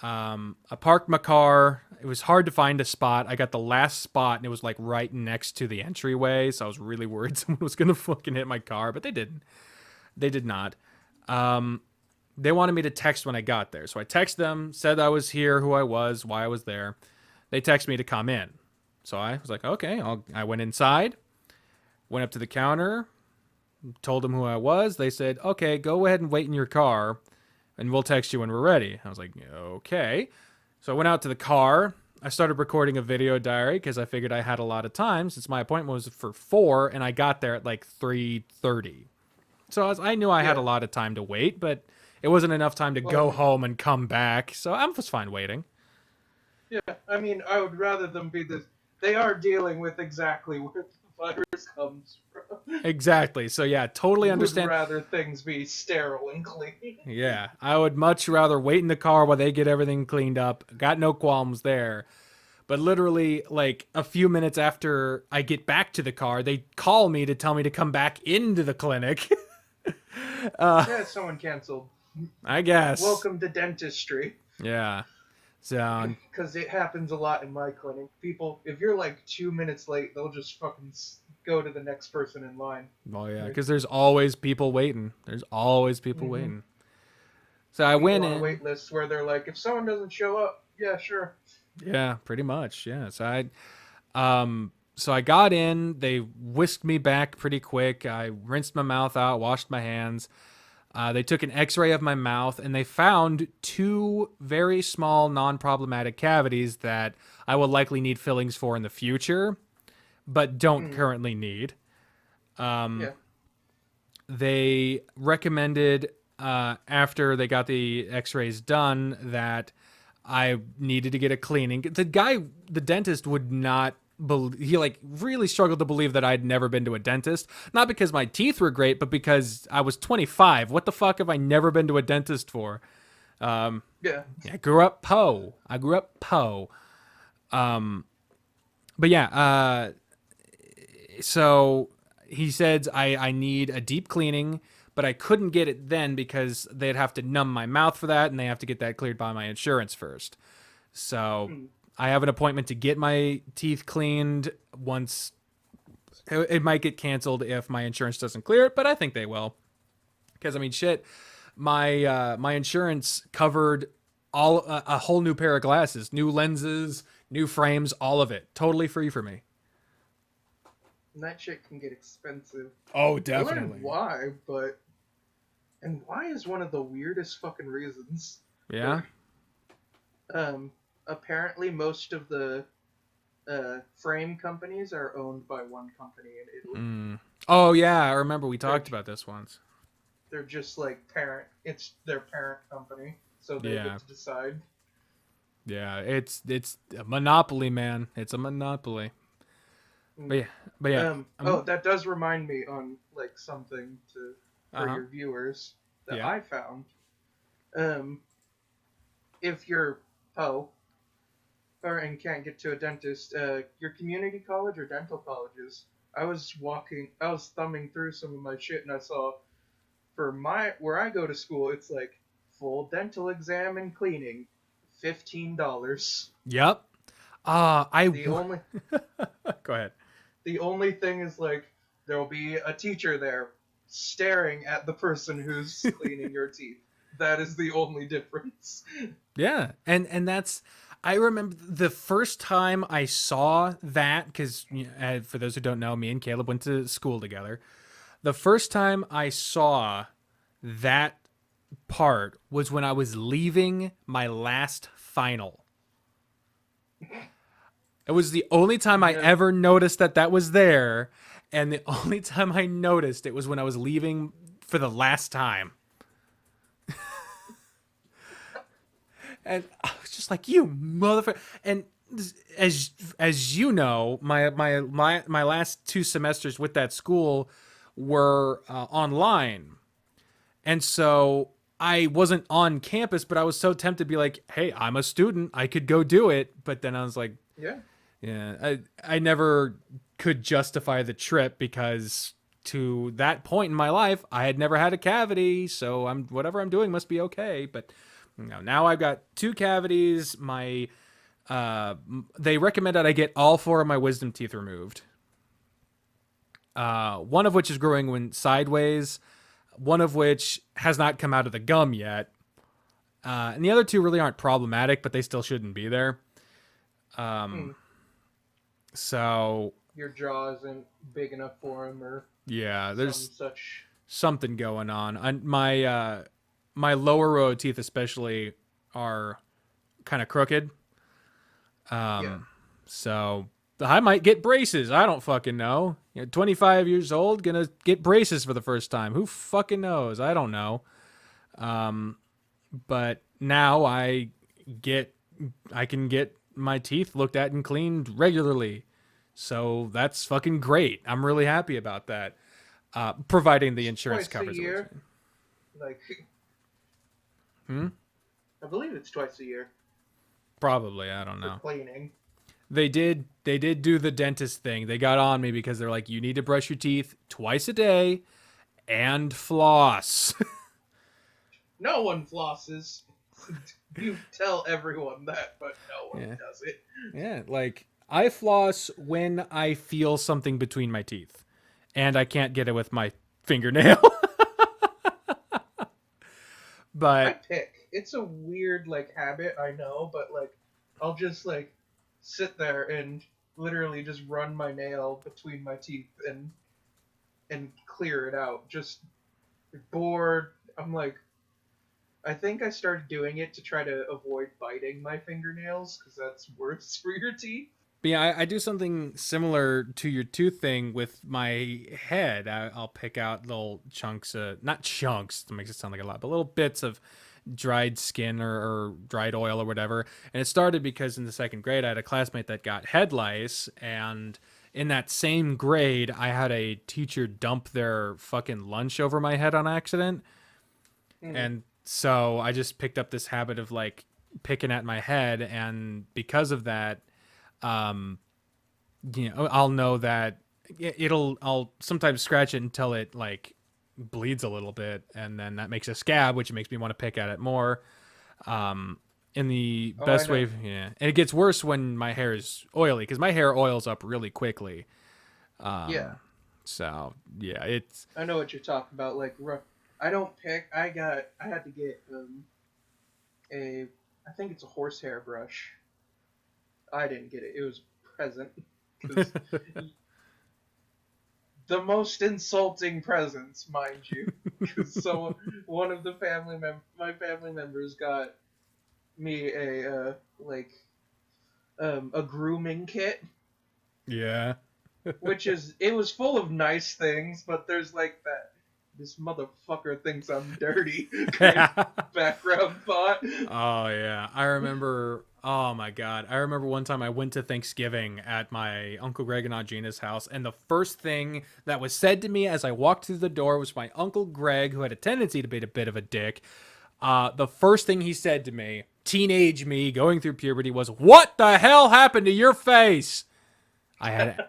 I parked my car. It was hard to find a spot. I got the last spot, and it was like right next to the entryway, so I was really worried someone was gonna fucking hit my car, but they didn't. They did not. They wanted me to text when I got there, so I texted them, said I was here, who I was, why I was there. They texted me to come in. So I was like, okay. I went inside, went up to the counter, told them who I was. They said, okay, go ahead and wait in your car, and we'll text you when we're ready. I was like, okay. So I went out to the car. I started recording a video diary because I figured I had a lot of time since my appointment was for 4, and I got there at like 3:30. So I knew I had a lot of time to wait, but it wasn't enough time to go home and come back. So I was fine waiting. Yeah, I mean, I would rather them be this. They are dealing with exactly where the virus comes from. Exactly. So yeah, totally understand. Would rather things be sterile and clean. Yeah, I would much rather wait in the car while they get everything cleaned up. Got no qualms there. But literally, like a few minutes after I get back to the car, they call me to tell me to come back into the clinic. Yeah, someone canceled. I guess. Welcome to dentistry. Yeah. So, because it happens a lot in my clinic. People, if you're like 2 minutes late, they'll just fucking go to the next person in line. Well, yeah, because there's always people waiting. There's always people waiting. So I went in. On a wait list where they're like, if someone doesn't show up, yeah, sure. Yeah, pretty much. Yeah. So I got in. They whisked me back pretty quick. I rinsed my mouth out, washed my hands. They took an x-ray of my mouth, and they found 2 very small, non-problematic cavities that I will likely need fillings for in the future, but don't currently need. They recommended, after they got the x-rays done, that I needed to get a cleaning. The dentist would not he like really struggled to believe that I'd never been to a dentist, not because my teeth were great, but because I was 25. What the fuck have I never been to a dentist for? I grew up po. But yeah, so he said I need a deep cleaning, but I couldn't get it then because they'd have to numb my mouth for that, and they have to get that cleared by my insurance first. So I have an appointment to get my teeth cleaned once. It might get canceled if my insurance doesn't clear it, but I think they will. Because, I mean, shit, my insurance covered a whole new pair of glasses, new lenses, new frames, all of it. Totally free for me. And that shit can get expensive. Oh, definitely. I learned why, but... And why is one of the weirdest fucking reasons. Yeah? Apparently most of the frame companies are owned by one company in Italy. Oh, yeah, I remember we talked about this once. they're just like parent. It's their parent company, so they Yeah. get to decide. Yeah, it's a monopoly, man. It's a monopoly. But yeah, but yeah. Oh, that does remind me on like something for Uh-huh. your viewers that Yeah. I found. Um, if you're po and can't get to a dentist, your community college or dental colleges. I was thumbing through some of my shit, and I saw for where I go to school, it's like full dental exam and cleaning, $15. Yep. The only Go ahead. the only thing is like there will be a teacher there staring at the person who's cleaning your teeth. That is the only difference. Yeah, and that's I remember the first time I saw that because for those who don't know, me and Caleb went to school together. The first time I saw that part was when I was leaving my last final. It was the only time I No, ever noticed that was there, and the only time I noticed it was when I was leaving for the last time. And I was just like, you motherfucker. And as you know, my last 2 semesters with that school were online. And so I wasn't on campus, but I was so tempted to be like, hey, I'm a student. I could go do it. But then I was like, yeah. yeah, I never could justify the trip because to that point in my life, I had never had a cavity. So whatever I'm doing must be okay. But now I've got 2 cavities. They recommended I get all 4 of my wisdom teeth removed. One of which is growing sideways. One of which has not come out of the gum yet. And the other 2 really aren't problematic, but they still shouldn't be there. So Your jaw isn't big enough for him, or yeah, there's such. something going on. My lower row of teeth especially are kind of crooked. Yeah. So I might get braces. I don't fucking know. 25 years old, gonna get braces for the first time. Who fucking knows? I don't know. But now I can get my teeth looked at and cleaned regularly. So that's fucking great. I'm really happy about that. Providing the insurance Twice a covers it. year. Like, I believe it's twice a year Probably, I don't for know. cleaning. They did do the dentist thing. They got on me because they're like, you need to brush your teeth twice a day and floss. No one flosses. You tell everyone that, but no one Yeah. does it. Yeah, like I floss when I feel something between my teeth and I can't get it with my fingernail. I But pick. It's a weird like habit, I know, but like I'll just like sit there and literally just run my nail between my teeth and clear it out. Just bored. I'm like, I think I started doing it to try to avoid biting my fingernails because that's worse for your teeth. But yeah, I do something similar to your tooth thing with my head. I'll pick out little chunks, not chunks, that makes it sound like a lot, but little bits of dried skin or dried oil or whatever. And it started because in the 2nd grade, I had a classmate that got head lice. And in that same grade, I had a teacher dump their fucking lunch over my head on accident. And so I just picked up this habit of like picking at my head. And because of that, I'll know that I'll sometimes scratch it until it like bleeds a little bit, and then that makes a scab, which makes me want to pick at it more. In the best way, yeah. And it gets worse when my hair is oily because my hair oils up really quickly. Yeah. So yeah, it's I know what you're talking about. Like, I don't pick. I had to get I think it's a horsehair brush. I didn't get it. It was a present. The most insulting presents, mind you. Because one of my family members got me a grooming kit. yeah. Which it was full of nice things, but there's like this motherfucker thinks I'm dirty kind of background thought. Oh yeah, I remember. Oh my god, I remember one time I went to Thanksgiving at my Uncle Greg and Aunt Gina's house, and the first thing that was said to me as I walked through the door was my Uncle Greg, who had a tendency to be a bit of a dick. The first thing he said to me, teenage me going through puberty, was, "What the hell happened to your face?" I had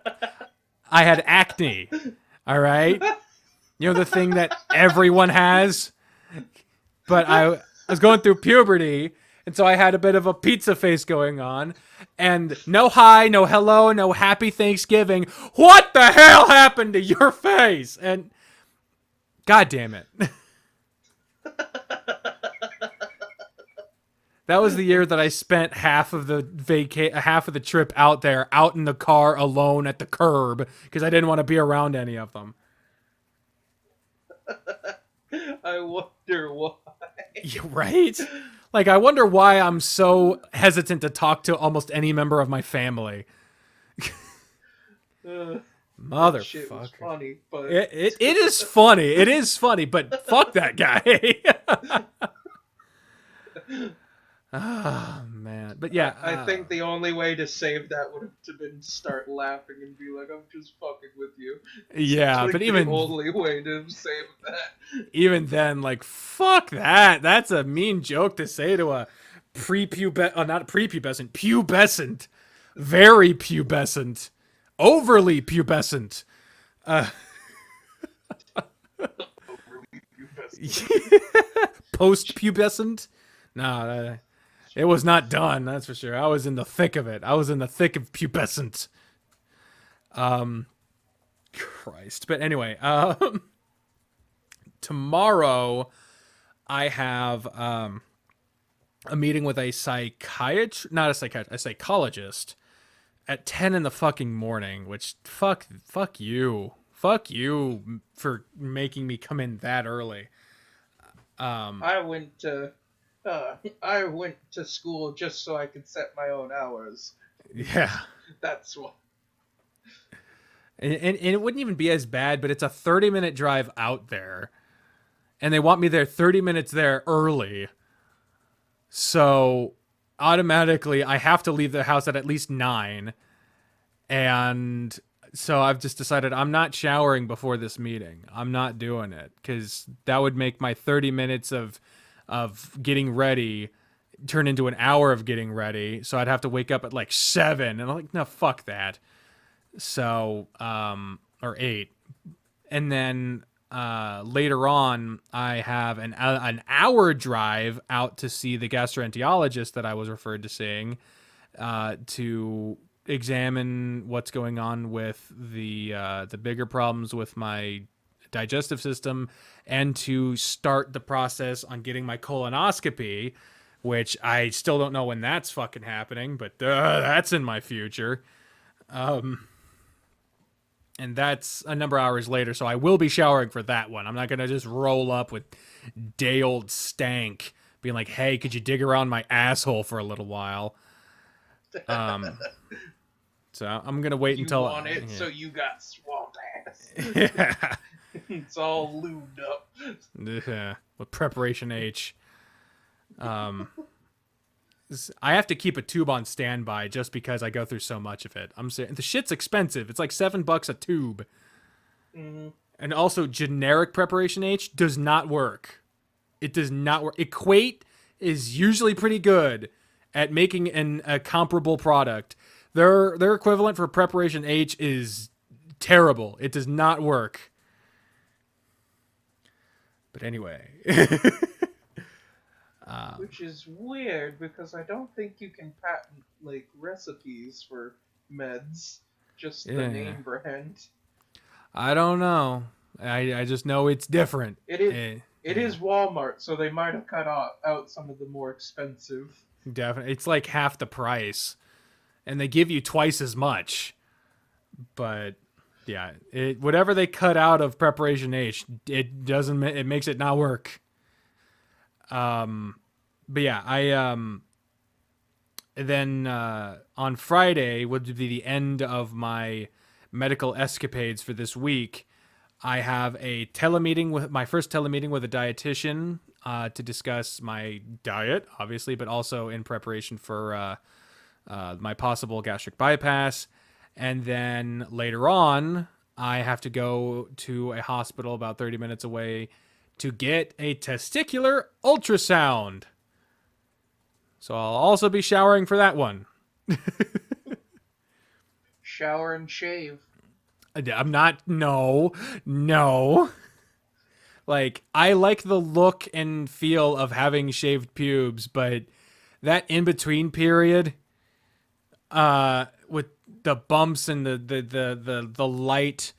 acne. All right, you know, the thing that everyone has. But I was going through puberty, and so I had a bit of a pizza face going on. And no hi, no hello, no happy Thanksgiving. What the hell happened to your face? And God damn it. That was the year that I spent half of the trip out there, out in the car alone at the curb, because I didn't want to be around any of them. I wonder why. Yeah, right? Like, I wonder why I'm so hesitant to talk to almost any member of my family. That shit was Motherfucker. funny, but It is funny. It is funny, but fuck that guy. Oh, man. But yeah. I think the only way to save that would have been to start laughing and be like, "I'm just fucking with you." Yeah, Like but the even only way to save that. then, like, fuck that. That's a mean joke to say to a not prepubescent, pubescent, very pubescent, overly pubescent. Post-pubescent? No, it was not done, that's for sure. I was in the thick of it. I was in the thick of pubescent. Christ. But anyway, tomorrow I have a meeting with a psychologist at 10 in the fucking morning, which fuck you. Fuck you for making me come in that early. I went to school just so I could set my own hours. Yeah. That's what. And it wouldn't even be as bad, but it's a 30-minute drive out there. And they want me there 30 minutes there early. So automatically I have to leave the house at least 9. And so I've just decided I'm not showering before this meeting. I'm not doing it, because that would make my 30 minutes of getting ready turn into an hour of getting ready. So I'd have to wake up at like 7. And I'm like, no, fuck that. So, or 8. And then later on, I have an hour drive out to see the gastroenterologist that I was referred to seeing, to examine what's going on with the bigger problems with my digestive system, and to start the process on getting my colonoscopy, which I still don't know when that's fucking happening, but that's in my future. And that's a number of hours later, so I will be showering for that one. I'm not going to just roll up with day-old stank being like, hey, could you dig around my asshole for a little while? So I'm going to wait until... You want it, so you got swamp ass. Yeah. It's all lubed up. Yeah. With preparation H. I have to keep a tube on standby just because I go through so much of it. I'm saying the shit's expensive. It's like $7 a tube. Mm-hmm. And also, generic preparation H does not work. It does not work. Equate is usually pretty good at making a comparable product. Their equivalent for preparation H is terrible. It does not work. But anyway. Which is weird, because I don't think you can patent like recipes for meds. Just the name brand. I don't know. I just know it's different. It is Walmart, so they might have cut out some of the more expensive. Definitely. It's like half the price. And they give you twice as much. But yeah, whatever they cut out of preparation H, it makes it not work. But yeah, then on Friday would be the end of my medical escapades for this week. I have a telemeeting with my first telemeeting with a dietitian to discuss my diet, obviously, but also in preparation for my possible gastric bypass. And then later on, I have to go to a hospital about 30 minutes away to get a testicular ultrasound. So I'll also be showering for that one. Shower and shave. I'm not. No. Like, I like the look and feel of having shaved pubes, but that in between period, with the bumps and the light,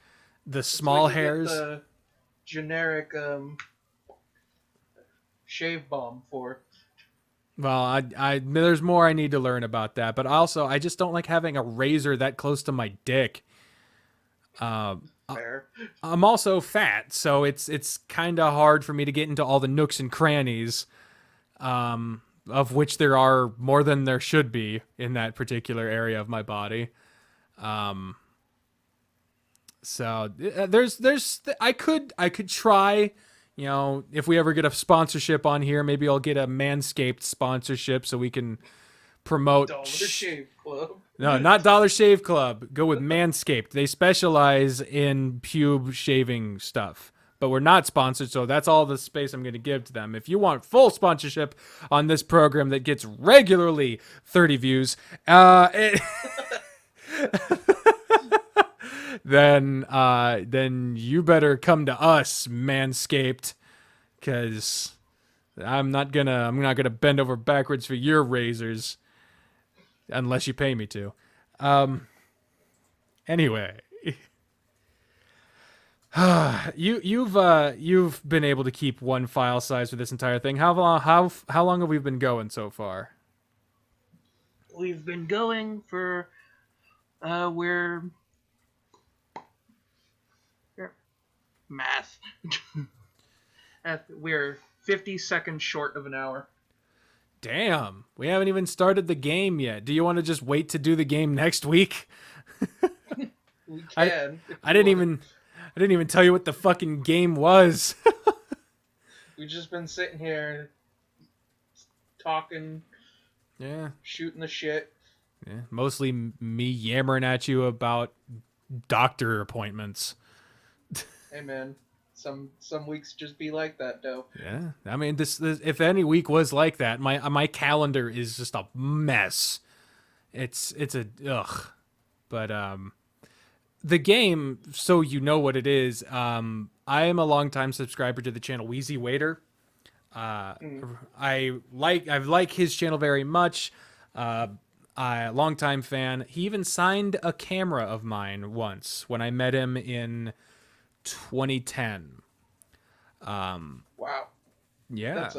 the small what you hairs. Get the generic shave balm for. Well, I there's more I need to learn about that, but also I just don't like having a razor that close to my dick. Fair. I'm also fat, so it's kind of hard for me to get into all the nooks and crannies, of which there are more than there should be in that particular area of my body. So I could try, you know, if we ever get a sponsorship on here, maybe I'll get a Manscaped sponsorship so we can promote. Dollar Shave Club. No, not Dollar Shave Club. Go with Manscaped. They specialize in pube shaving stuff. But we're not sponsored, so that's all the space I'm going to give to them. If you want full sponsorship on this program that gets regularly 30 views, then you better come to us, Manscaped, because I'm not gonna bend over backwards for your razors. Unless you pay me to. Anyway, you've been able to keep one file size for this entire thing. How long have we been going so far? We've been going for we're math. We're 50 seconds short of an hour. Damn, we haven't even started the game yet. Do you want to just wait to do the game next week? We can. I didn't even tell you what the fucking game was. We've just been sitting here talking, Yeah, shooting the shit. yeah. Mostly me yammering at you about doctor appointments. Hey man, some weeks just be like that though. Yeah, I mean, this if any week was like that, my calendar is just a mess. It's a ugh, but the game. So you know what it is. I am a longtime subscriber to the channel Wheezy Waiter. I've like his channel very much. I longtime fan. He even signed a camera of mine once when I met him in 2010. Wow. Yeah. That's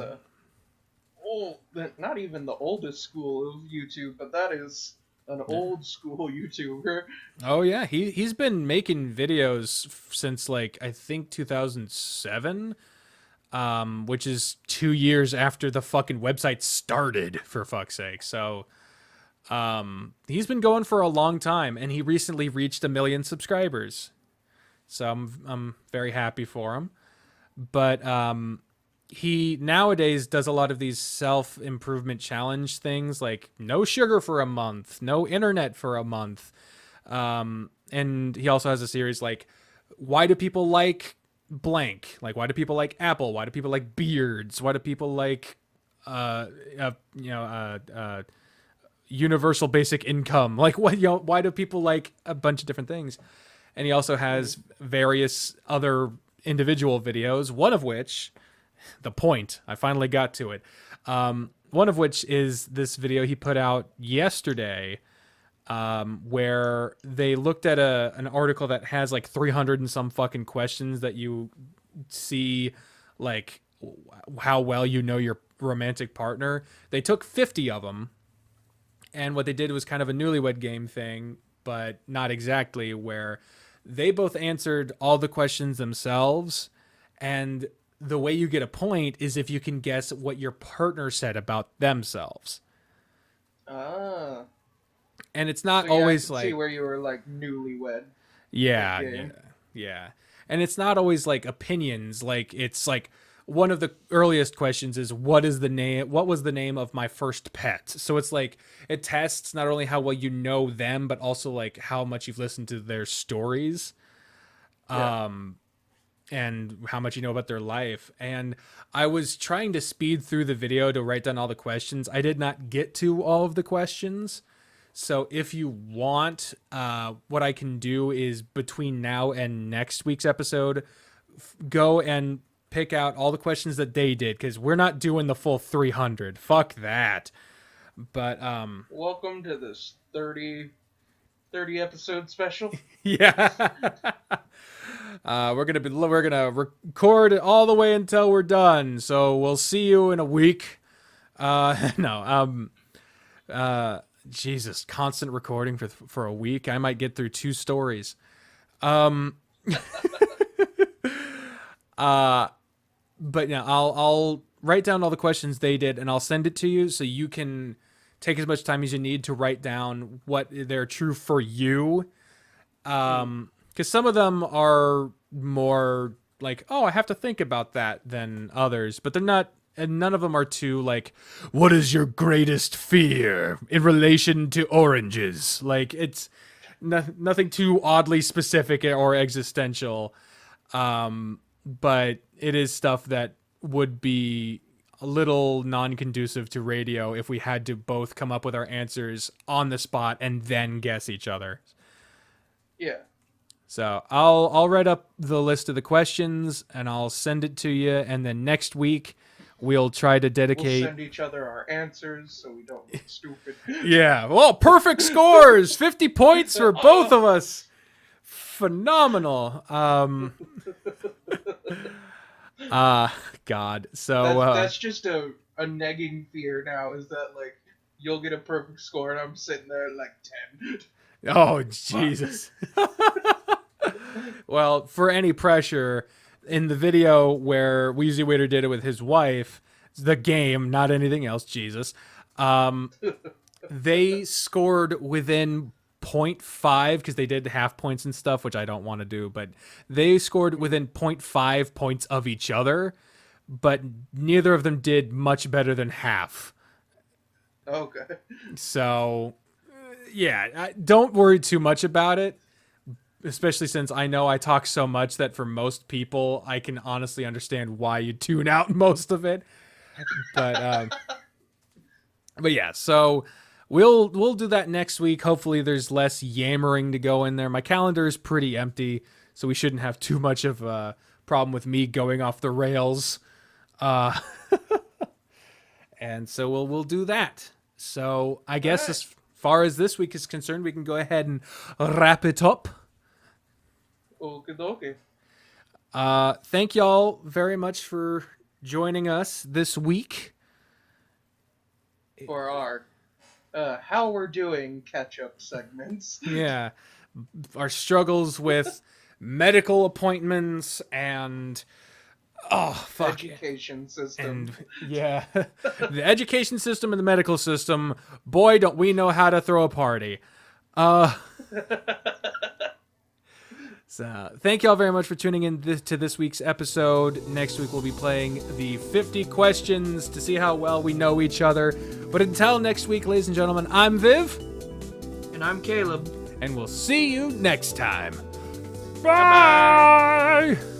not even the oldest school of YouTube, but that is an old school YouTuber. Oh yeah, he's been making videos since like I think 2007, which is 2 years after the fucking website started, for fuck's sake. So, he's been going for a long time, and he recently reached 1 million subscribers. So I'm very happy for him. But he nowadays does a lot of these self-improvement challenge things, like no sugar for a month, no internet for a month. And he also has a series like, why do people like blank? Like, why do people like Apple? Why do people like beards? Why do people like, universal basic income? Like, what, why do people like a bunch of different things? And he also has various other individual videos, one of which, the point, I finally got to it. One of which is this video he put out yesterday, where they looked at an article that has like 300 and some fucking questions that you see, like how well you know your romantic partner. They took 50 of them, and what they did was kind of a newlywed game thing, but not exactly, where they both answered all the questions themselves, and the way you get a point is if you can guess what your partner said about themselves. Ah. And it's not So, yeah, always I like, see where you were like newlywed. yeah, Okay. yeah. And it's not always like opinions. Like it's like one of the earliest questions is what was the name of my first pet? So it's like it tests not only how well you know them, but also like how much you've listened to their stories. Yeah. And how much you know about their life. And I was trying to speed through the video to write down all the questions. I did not get to all of the questions. So if you want, what I can do is between now and next week's episode, go and pick out all the questions that they did, because we're not doing the full 300. Fuck that. But Welcome to this 30 episode special. yeah. We're gonna record it all the way until we're done. So we'll see you in a week. Jesus, constant recording for a week. I might get through 2 stories. But yeah, I'll write down all the questions they did and I'll send it to you so you can take as much time as you need to write down what they're true for you. Because some of them are more like, oh, I have to think about that than others, but they're not, and none of them are too like, what is your greatest fear in relation to oranges? Like it's nothing too oddly specific or existential. But it is stuff that would be a little non-conducive to radio if we had to both come up with our answers on the spot and then guess each other. Yeah. So I'll write up the list of the questions and I'll send it to you. And then next week we'll try to dedicate. We'll send each other our answers so we don't look stupid. Yeah. Well, perfect scores. 50 points for both of us. Phenomenal. God. So that's just a nagging fear now, is that like you'll get a perfect score and I'm sitting there at like 10. Oh, Jesus. Well, for any pressure, in the video where Wheezy Waiter did it with his wife, the game, not anything else, Jesus, they scored within 0.5, because they did half points and stuff, which I don't want to do, but they scored within 0.5 points of each other, but neither of them did much better than half. Okay. So, yeah, don't worry too much about it, especially since I know I talk so much that for most people, I can honestly understand why you tune out most of it. But yeah, so we'll do that next week. Hopefully there's less yammering to go in there. My calendar is pretty empty, so we shouldn't have too much of a problem with me going off the rails. And so we'll do that. So I guess as far as this week is concerned, we can go ahead and wrap it up. Okay. Thank y'all very much for joining us this week for our how we're doing catch-up segments. Yeah, our struggles with medical appointments and education system. And yeah, the education system and the medical system. Boy, don't we know how to throw a party. So thank y'all very much for tuning in to this week's episode. Next week we'll be playing the 50 questions to see how well we know each other. But until next week, ladies and gentlemen, I'm Viv. And I'm Caleb. And we'll see you next time. Bye-bye. Bye!